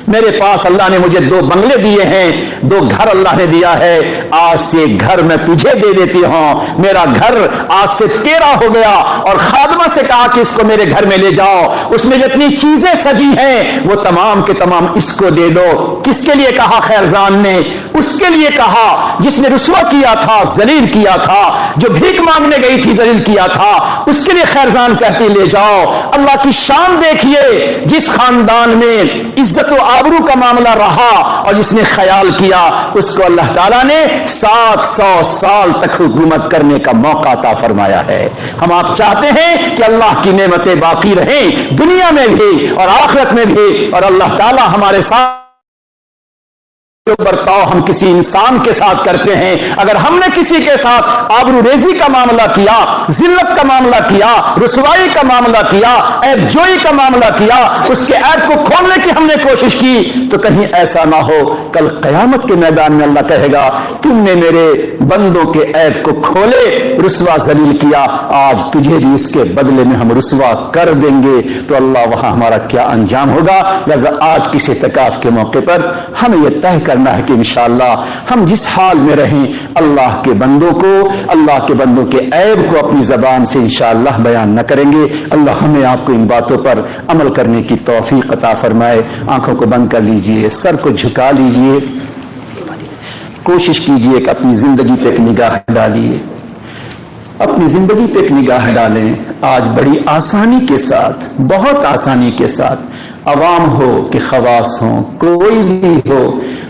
میرے پاس اللہ نے مجھے 2 بنگلے دیے ہیں، 2 گھر اللہ نے دیا ہے، آج سے گھر میں تجھے دے دیتی ہوں، میرا گھر آج سے تیرا ہو گیا۔ اور خادمہ سے کہا کہ اس کو میرے گھر میں لے جاؤ، اس میں جتنی چیزیں سجی ہیں وہ تمام کے تمام اس کو دے دو۔ کس کے لیے کہا خیرزان نے؟ اس کے لیے کہا جس نے رسوا کیا تھا، ذلیل کیا تھا، جو بھیک مانگنے گئی تھی ذلیل کیا تھا، اس کے لیے خیرزان کہتی لے جاؤ۔ اللہ کی شان دیکھیے، جس خاندان میں عزت و آبرو کا معاملہ رہا اور جس نے خیال کیا اس کو اللہ تعالیٰ نے 700 سال تک حکومت کرنے کا موقع عطا فرمایا ہے۔ ہم آپ چاہتے ہیں کہ اللہ کی نعمتیں باقی رہیں دنیا میں بھی اور آخرت میں بھی، اور اللہ تعالیٰ ہمارے ساتھ جو برتاؤ ہم کسی انسان کے ساتھ کرتے ہیں، اگر ہم نے کسی کے ساتھ آبرو ریزی کا معاملہ کیا، ذلت کا معاملہ کیا، رسوائی کا معاملہ کیا، عیب جوئی کا معاملہ کیا، اس کے عیب کو کھولنے کی ہم نے کوشش کی، تو کہیں ایسا نہ ہو کل قیامت کے میدان میں اللہ کہے گا تم نے میرے بندوں کے عیب کو کھولے، رسوا ذلیل کیا، آج تجھے بھی اس کے بدلے میں ہم رسوا کر دیں گے۔ تو اللہ وہاں ہمارا کیا انجام ہوگا۔ لہذا آج کس اعتکاف کے موقع پر ہمیں یہ طے کرنا ہے کہ انشاءاللہ ہم جس حال میں رہیں اللہ کے بندوں کو، اللہ کے بندوں کے عیب کو اپنی زبان سے انشاءاللہ بیان نہ کریں گے۔ اللہ ہمیں آپ کو ان باتوں پر عمل کرنے کی توفیق عطا فرمائے۔ آنکھوں کو بند کر لیجئے، سر کو جھکا لیجئے، کوشش کیجئے کہ اپنی زندگی پہ ایک نگاہ ڈالیے، اپنی زندگی پہ ایک نگاہ ڈالیں۔ آج بڑی آسانی کے ساتھ، بہت آسانی کے ساتھ، عوام ہو کہ خواص ہوں، کوئی بھی ہو،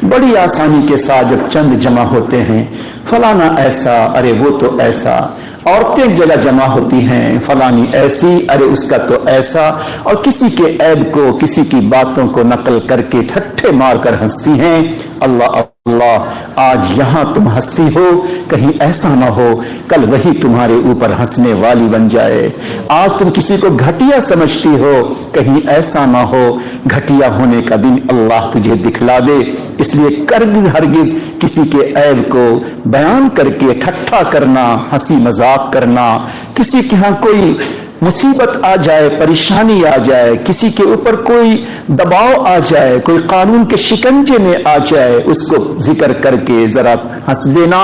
بڑی آسانی کے ساتھ جب چند جمع ہوتے ہیں، فلانا ایسا، ارے وہ تو ایسا، عورتیں ایک جگہ جمع ہوتی ہیں، فلانی ایسی، ارے اس کا تو ایسا، اور کسی کے عیب کو، کسی کی باتوں کو نقل کر کے ٹھٹھے مار کر ہنستی ہیں۔ اللہ اللہ، آج یہاں تم ہنستی ہو، کہیں ایسا نہ ہو کل وہی تمہارے اوپر ہنسنے والی بن جائے۔ آج تم کسی کو گھٹیا سمجھتی ہو، کہیں ایسا نہ ہو گھٹیا ہونے کا دن اللہ تجھے دکھلا دے۔ اس لیے ہرگز کسی کے عیب کو بیان کر کے ٹھٹھا کرنا، ہنسی مذاق کرنا، کسی کے ہاں کوئی مصیبت آ جائے، پریشانی آ جائے، کسی کے اوپر کوئی دباؤ آ جائے، کوئی قانون کے شکنجے میں آ جائے، اس کو ذکر کر کے ذرا ہنس دینا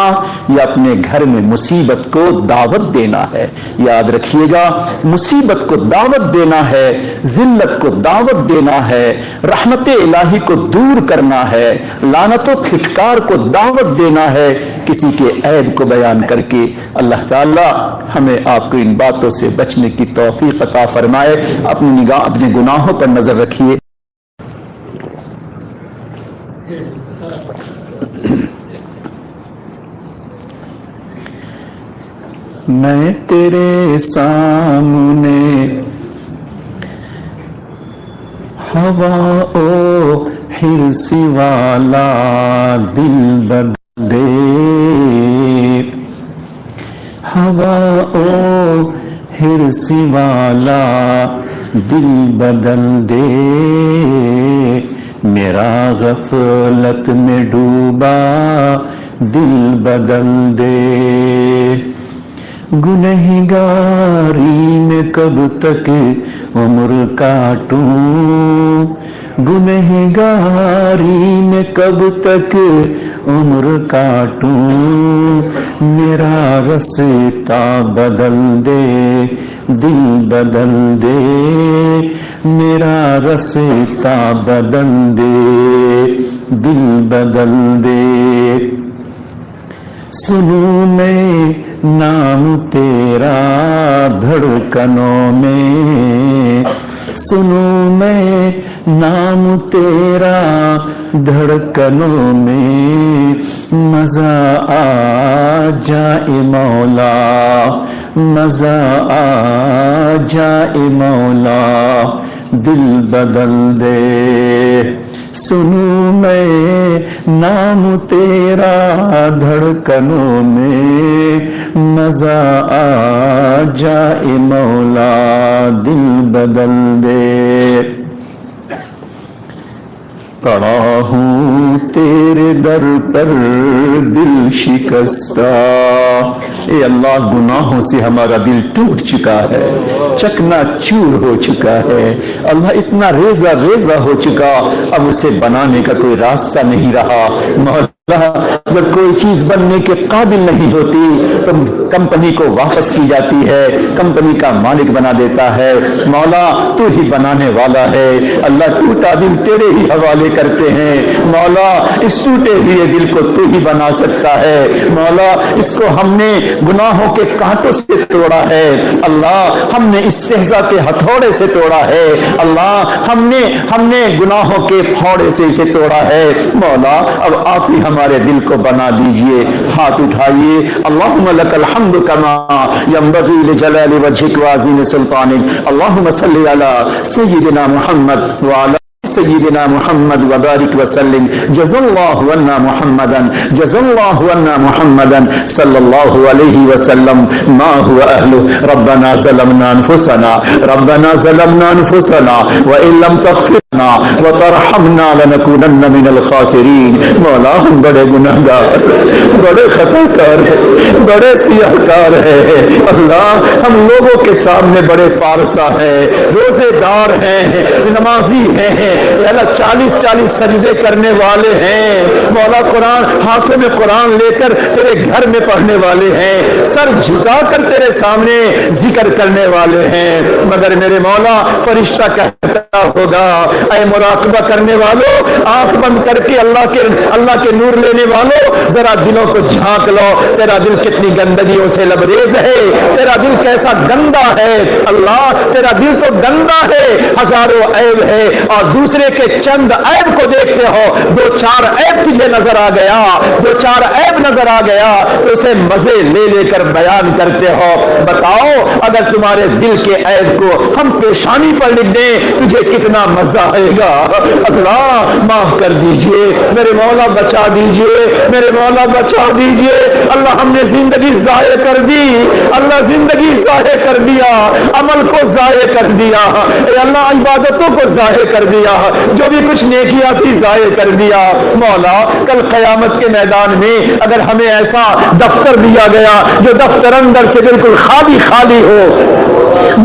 یا اپنے گھر میں مصیبت کو دعوت دینا ہے۔ یاد رکھیے گا، مصیبت کو دعوت دینا ہے، ذلت کو دعوت دینا ہے، رحمت الہی کو دور کرنا ہے، لعنت و پھٹکار کو دعوت دینا ہے، کسی کے عیب کو بیان کر کے۔ اللہ تعالی ہمیں آپ کو ان باتوں سے بچنے کی توفیق عطا فرمائے۔ اپنی نگاہ اپنے گناہوں پر نظر رکھیے۔ میں تیرے سامنے ہوا او حرص والا دل بدلے، ہوا او حرص والا دل بدل دے، میرا غفلت میں ڈوبا دل بدل دے. گنہگاری میں کب تک عمر کاٹوں, گنہگاری میں کب تک عمر کاٹوں, میرا رستا بدل دے, دل بدل دے, میرا رستا بدل دے, دل بدل دے. سنوں میں نام تیرا دھڑکنوں میں, سنوں میں نام تیرا دھڑکنوں میں, مزہ آ جائے مولا, مزہ آ جائے مولا, دل بدل دے. سنوں میں نام تیرا دھڑکنوں میں, مزہ آ جائے مولا, دل بدل دے. پڑا ہوں تیرے در پر دل شکستہ, اے اللہ گناہوں سے ہمارا دل ٹوٹ چکا ہے, چکنا چور ہو چکا ہے اللہ, اتنا ریزہ ریزہ ہو چکا, اب اسے بنانے کا کوئی راستہ نہیں رہا. مولا جب کوئی چیز بننے کے قابل نہیں ہوتی تو کمپنی کو واپس کی جاتی ہے, کمپنی کا مالک بنا دیتا ہے. مولا تو ہی بنانے والا ہے اللہ, ٹوٹا دل تیرے ہی حوالے کرتے ہیں. مولا اس ٹوٹے ہوئے دل کو تو ہی بنا سکتا ہے. مولا اس کو ہم نے گناہوں کے کانٹوں سے توڑا ہے اللہ, ہم نے استہزاء کے ہتھوڑے سے توڑا ہے اللہ, ہم نے گناہوں کے پھوڑے سے اسے توڑا ہے. مولا اب آپ ہی ہمارے دل کو بنا دیجئے. ہاتھ اٹھائیے. اللہم لک الحمد کما ینبغی لجلال وجہک وعظیم سلطانک. اللہم صلی علی سیدنا محمد وعلی سیدنا محمد وبارک وسلم. جزا اللہ عنا محمدا, جزا اللہ عنا محمدا صلی اللہ علیہ وسلم ما هو اہلہ. ربنا ظلمنا انفسنا, ربنا ظلمنا انفسنا وان لم تغفر لنا وترحمنا لنکونن من الخاسرین. مولا ہم بڑے گناہگار, بڑے خطا کار ہیں, بڑے سیاہ کار ہیں اللہ, ہم لوگوں کے سامنے بڑے پارسا ہیں, روزے دار ہیں, نمازی ہیں اللہ, 40 سجدے کرنے والے ہیں مولا, قرآن ہاتھوں میں قرآن لے کر تیرے گھر میں پڑھنے والے ہیں, سر جھکا کر تیرے سامنے ذکر کرنے والے ہیں, مگر میرے مولا فرشتہ کہتا ہوگا اے مراقبہ کرنے والوں, آنکھ بند کر کے اللہ کے نور لینے والوں ذرا دلوں کو جھانک لو, تیرا دل کتنی گندگیوں سے لبریز ہے, تیرا دل کیسا گندا ہے اللہ, تیرا دل تو گندا ہے, ہزاروں عیب ہے اور دوسرے کے چند عیب کو دیکھتے ہو, 2-4 عیب تجھے نظر آ گیا, 2-4 عیب نظر آ گیا تو اسے مزے لے لے کر بیان کرتے ہو. بتاؤ اگر تمہارے دل کے عیب کو ہم پیشانی پر لکھ دیں تجھے کتنا مزہ آئے گا. اللہ معاف کر دیجئے میرے مولا, بچا دیجئے میرے مولا, بچا دیجئے اللہ. ہم نے زندگی ضائع کر دی اللہ, زندگی ضائع کر دیا, عمل کو ضائع کر دیا اے اللہ, عبادتوں کو ضائع کر دیا, جو بھی کچھ نیکیاں تھی ضائع کر دیا. مولا کل قیامت کے میدان میں اگر ہمیں ایسا دفتر دیا گیا جو دفتر اندر سے بالکل خالی خالی ہو,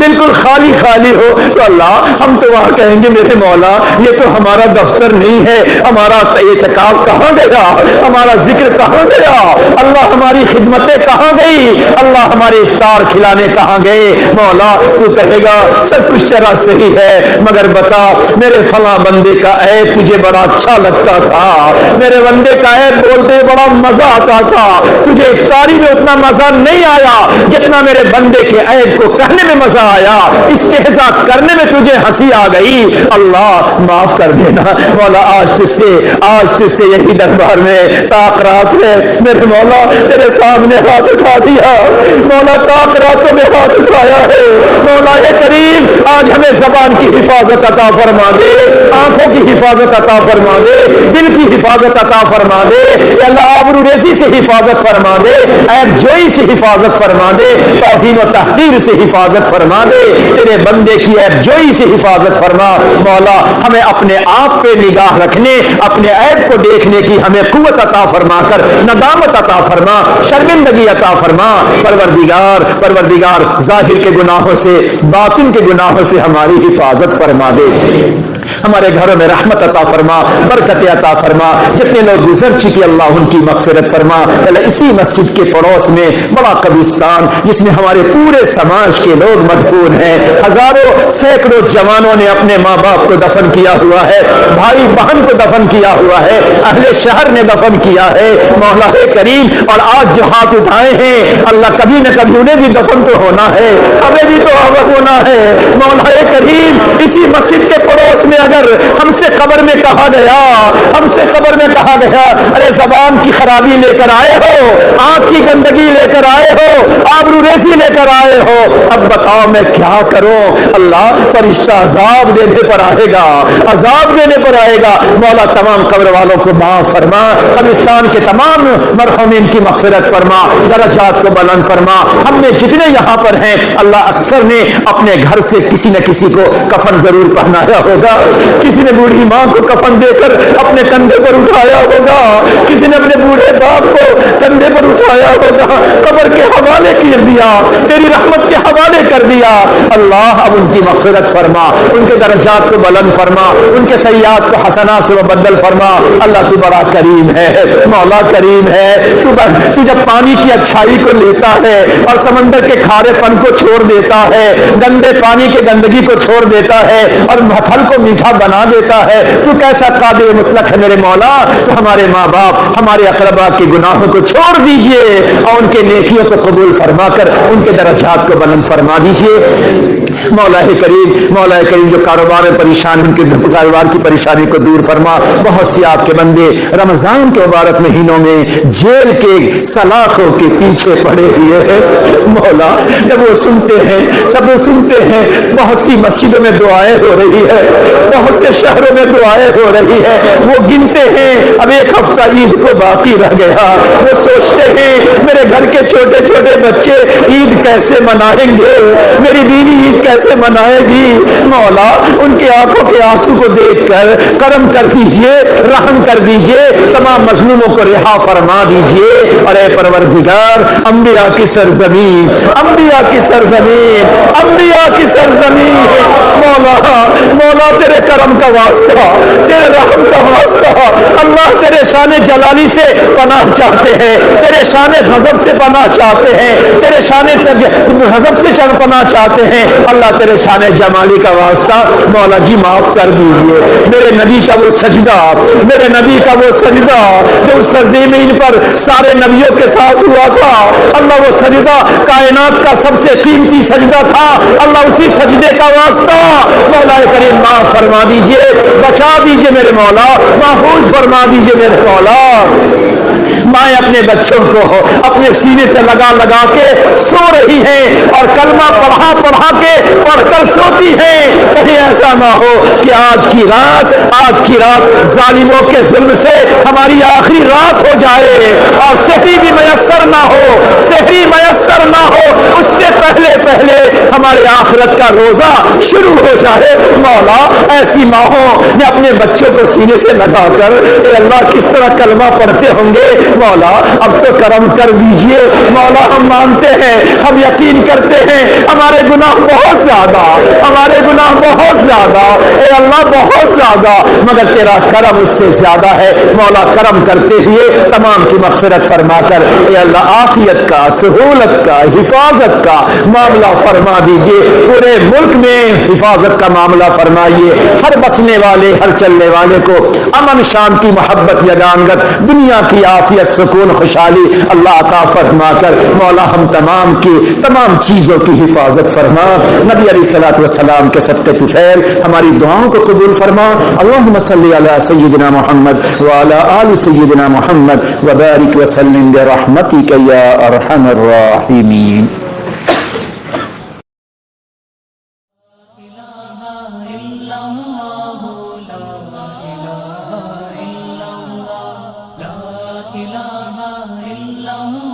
بالکل خالی خالی ہو, تو اللہ ہم تو وہاں کہیں گے میرے مولا یہ تو ہمارا دفتر نہیں ہے, ہمارا اعتکاف کہاں گیا, ہمارا ذکر کہاں گیا اللہ, ہماری خدمتیں کہاں گئی اللہ, ہمارے افطار کھلانے کہاں گئے. مولا تو کہے گا سب کچھ تیرا صحیح ہے مگر بتا میرے فلاں بندے کا عیب تجھے بڑا اچھا لگتا تھا, میرے بندے کا عیب بولتے بڑا مزہ آتا تھا, تجھے افطاری میں اتنا مزہ نہیں آیا جتنا میرے بندے کے عیب کو کہنے میں مزہ آیا, استہزاء کرنے میں تجھے ہنسی آ گئی. اللہ معاف کر دینا مولا, آج تجھ سے یہی دربار میں طاقت ہے میرے مولا, تیرے سامنے ہاتھ اٹھا دیا مولا, طاقتوں میں ہاتھ اٹھایا ہے مولا کریم. آج ہمیں زبان کی حفاظت عطا فرما دے, آنکھوں کی حفاظت عطا فرما دے, دل کی حفاظت عطا فرما دے اللہ, آبرو ریزی سے حفاظت فرما دے, عیب جوئی سے حفاظت فرما دے, توہین و تحقیر سے حفاظت فرما دے, تیرے بندے کی عیب جوئی سے حفاظت فرما. مولا ہمیں اپنے آپ پہ نگاہ رکھنے, اپنے عیب کو دیکھنے کی ہمیں قوت عطا فرما کر ندامت عطا فرما, شرمندگی عطا فرما. پروردگار ظاہر کے گناہوں سے, باطن کے گناہوں سے ہماری حفاظت فرما دے. ہمارے گھروں میں رحمت عطا فرما, برکت عطا فرما. جتنے لوگ گزر چکے اللہ ان کی مغفرت فرما. اللہ اسی مسجد کے پڑوس میں بڑا قبرستان جس میں ہمارے پورے سماج کے لوگ مدفون ہیں, ہزاروں سینکڑوں جوانوں نے اپنے ماں باپ کو دفن کیا ہوا ہے, بھائی بہن کو دفن کیا ہوا ہے, اہل شہر نے دفن کیا ہے. مولا کریم, اور آج جو ہاتھ اٹھائے ہیں اللہ کبھی نہ کبھی انہیں بھی دفن تو ہونا ہے, ہمیں بھی تو ہونا ہے. مولا کریم, اسی مسجد کے پڑوس میں اگر ہم سے قبر میں کہا گیا ارے زبان کی خرابی لے کر آئے ہو, آنکھ کی گندگی لے کر آئے ہو, آبرو ریزی لے کر آئے ہو, اب بتاؤ میں کیا کروں. اللہ فرشتہ عذاب دینے پر آئے گا. مولا تمام قبر والوں کو معاف فرما, قبرستان کے تمام مرحومین کی مغفرت فرما, درجات کو بلند فرما. ہم میں جتنے یہاں پر ہیں اللہ اکثر نے اپنے گھر سے کسی نہ کسی کو کفن ضرور پہنایا ہوگا, کسی نے بوڑھی ماں کو کفن دے کر اپنے کندھے پر اٹھایا ہوگا, کسی نے اپنے بوڑھے باپ کو کندھے پر اٹھایا ہوگا, قبر کے حوالے کر دیا, تیری رحمت کے حوالے کر دیا. اللہ اب ان کی مغفرت فرما, ان کے درجات کو بلند فرما, ان کے سیئات کو حسنات سے مبدل فرما. اللہ تو بڑا کریم ہے, مولا کریم ہے. تو جب پانی کی اچھائی کو لیتا ہے اور سمندر کے کھارے پن کو چھوڑ دیتا ہے, گندے پانی کے گندگی کو چھوڑ دیتا ہے اور پھل کو میٹھا بنا دیتا ہے, تو کیسا قادر مطلق ہے میرے مولا. تو ہمارے ماں باپ, ہمارے اقربا کے گناہوں کو چھوڑ دیجئے اور ان کے نیکیوں کو قبول فرما کر ان کے درجات کو بلند فرما دیجئے. مولا کریم جو کاروبار میں پریشان ہیں ان کے کاروبار کی پریشانی کو دور فرما. بہت سے آپ کے بندے رمضان کے مبارک مہینوں میں جیل کے سلاخوں کے پیچھے پڑے ہوئے ہیں. مولا جب وہ سنتے ہیں بہت سی مسجدوں میں دعائیں ہو رہی ہے, بہت سے شہروں میں دعائیں ہو رہی ہے, وہ گنتے ہیں اب ایک ہفتہ عید کو باقی رہ گیا, وہ سوچتے ہیں میرے گھر کے چھوٹے چھوٹے بچے عید کیسے منائیں گے, میری بیوی عید کیسے منائے گی. مولا ان کی آنکھوں کے آنسو کو دیکھ کر کرم کر دیجئے, رحم کر دیجئے, تمام مظلوموں کو رہا فرما دیجئے. اور اے پروردگار, انبیاء کی سرزمین مولا تیرے کرم کا واسطہ, تیرے رحم کا واسطہ, اللہ تیرے شان جلالی سے پناہ چاہتے ہیں, تیرے شان غضب سے پناہ چاہتے ہیں, تیرے شان غضب سے پناہ چاہتے ہیں. اللہ تیرے شان جمالی کا واسطہ مولا جی معاف کر دیجئے. میرے نبی کا وہ سجدہ جو اس زمین پر سارے نبیوں کے ساتھ ہوا تھا, اللہ وہ سجدہ کائنات کا سب سے قیمتی سجدہ تھا. اللہ اسی سجدے کا واسطہ مولا کریم معاف فرما دیجئے, بچا دیجئے میرے مولا, محفوظ فرما دیجئے میرے مولا. مائیں اپنے بچوں کو اپنے سینے سے لگا کے سو رہی ہیں اور کلمہ پڑھ کر سوتی ہیں. کہیں ایسا نہ ہو کہ آج کی رات ظالموں کے ظلم سے ہماری آخری رات ہو جائے اور سحری بھی میسر نہ ہو, اس سے پہلے ہمارے آخرت کا روزہ شروع ہو جائے. مولا ایسی ماہوں نے اپنے بچوں کو سینے سے لگا کر اے اللہ کس طرح کلمہ پڑھتے ہوں گے. مولا اب تو کرم کر دیجئے. مولا ہم مانتے ہیں, ہم یقین کرتے ہیں ہمارے گناہ بہت زیادہ اے اللہ بہت زیادہ, مگر تیرا کرم اس سے زیادہ ہے. مولا کرم کرتے ہوئے تمام کی مغفرت فرما کر اے اللہ عافیت کا, سہولت کا, حفاظت کا معاملہ فرما دیجئے. پورے ملک میں حفاظت کا معاملہ فرمائیے. ہر بسنے والے, ہر چلنے والے کو امن, شانتی, محبت, یگانگت, دنیا کی عافیت, سکون, خوشحالی اللہ عطا فرما کر مولا ہم تمام چیزوں کی حفاظت فرما. نبی علیہ الصلوۃ والسلام کے صدقے طفیل ہماری دعاؤں کو قبول فرما. اللہم صلی علی سیدنا محمد وعلی آل سیدنا محمد وبارک وسلم برحمتک یا ارحم الراحمین. ilaha illallah